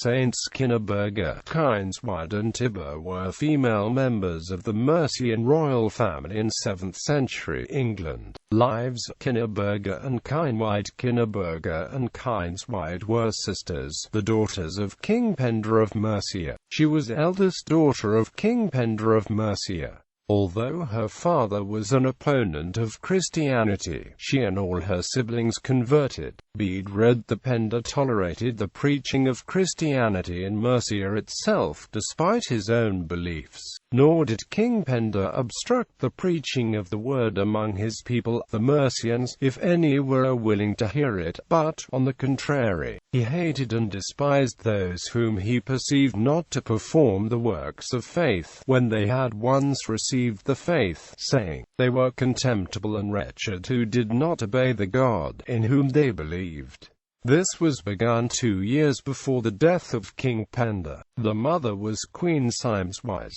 saints Kyneburga, Kyneswide and Tibba were female members of the Mercian royal family in 7th century England. Lives Kyneburga and Kyneswide. Kyneburga and Kyneswide were sisters, the daughters of King Penda of Mercia. She was eldest daughter of King Penda of Mercia. Although her father was an opponent of Christianity, she and all her siblings converted. Bede read that Penda tolerated the preaching of Christianity in Mercia itself despite his own beliefs. Nor did King Penda obstruct the preaching of the word among his people, the Mercians, if any were willing to hear it, but, on the contrary, he hated and despised those whom he perceived not to perform the works of faith, when they had once received the faith, saying, they were contemptible and wretched who did not obey the God in whom they believed. This was begun 2 years before the death of King Penda. The mother was Queen Kyneswide.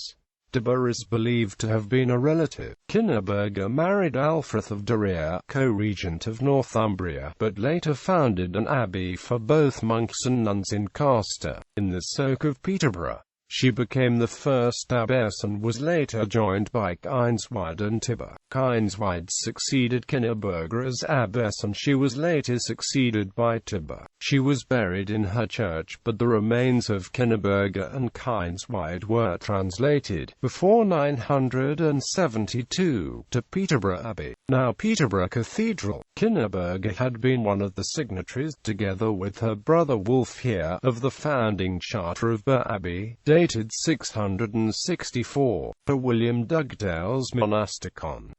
Tibba is believed to have been a relative. Kyneburga married Alfred of Deria, co-regent of Northumbria, but later founded an abbey for both monks and nuns in Castor, in the Soak of Peterborough. She became the first abbess and was later joined by Kyneswide and Tibba. Kyneswide succeeded Kyneburga as abbess and she was later succeeded by Tibba. She was buried in her church, but the remains of Kyneburga and Kyneswide were translated, before 972, to Peterborough Abbey, now Peterborough Cathedral. Kyneburga had been one of the signatories, together with her brother Wulfhere, of the founding charter of Birr Abbey, dated 664, for William Dugdale's Monasticon.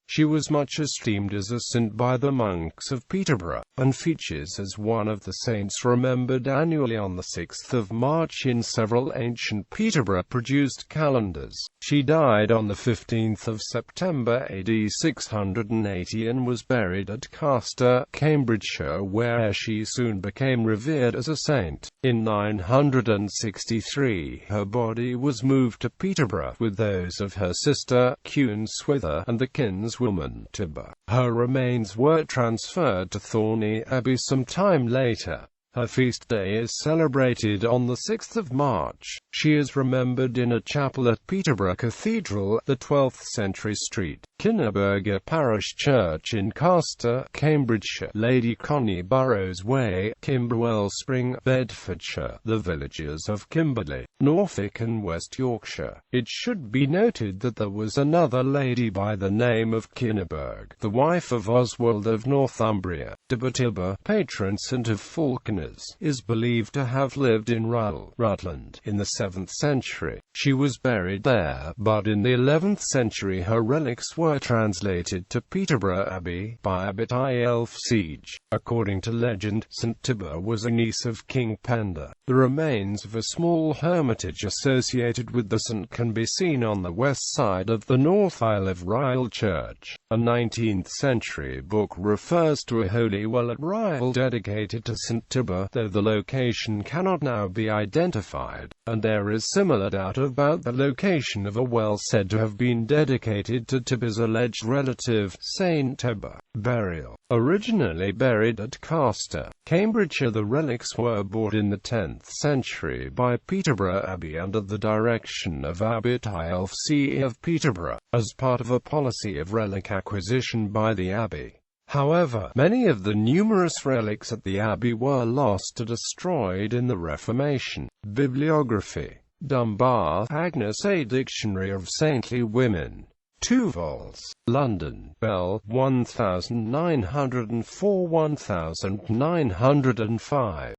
She was much esteemed as a saint by the monks of Peterborough, and features as one of the saints remembered annually on the 6th of March in several ancient Peterborough-produced calendars. She died on the 15th of September AD 680 and was buried at Castor, Cambridgeshire, where she soon became revered as a saint. In 963, her body was moved to Peterborough with those of her sister, Kyneswide, and the kinswoman, Tibba. Her remains were transferred to Thorney Abbey some time later. Her feast day is celebrated on the 6th of March. She is remembered in a chapel at Peterborough Cathedral, the 12th Century Street, Kyneburga Parish Church in Castor, Cambridgeshire, Lady Connie Burrows Way, Kimberwell Spring, Bedfordshire, the villages of Kimberley, Norfolk and West Yorkshire. It should be noted that there was another lady by the name of Kyneburg, the wife of Oswald of Northumbria. Tibba, patron saint of falconers, is believed to have lived in Rhull, Rutland, in the 7th century. She was buried there, but in the 11th century her relics were translated to Peterborough Abbey by Abbot Ælfsige. According to legend, St. Tibba was a niece of King Penda. The remains of a small hermitage associated with the saint can be seen on the west side of the north aisle of Rhyl Church. A 19th century book refers to a holy well at Rhyl dedicated to St. Tibba, though the location cannot now be identified, and there is similar doubt about the location of a well said to have been dedicated to Tibba's alleged relative, Saint Tibba. Burial. Originally buried at Castor, Cambridgeshire, the relics were bought in the 10th century by Peterborough Abbey under the direction of Abbot Ælfsige of Peterborough, as part of a policy of relic acquisition by the abbey. However, many of the numerous relics at the abbey were lost or destroyed in the Reformation. Bibliography. Dunbar, Agnes, A Dictionary of Saintly Women. 2 vols. London, Bell, 1904-1905.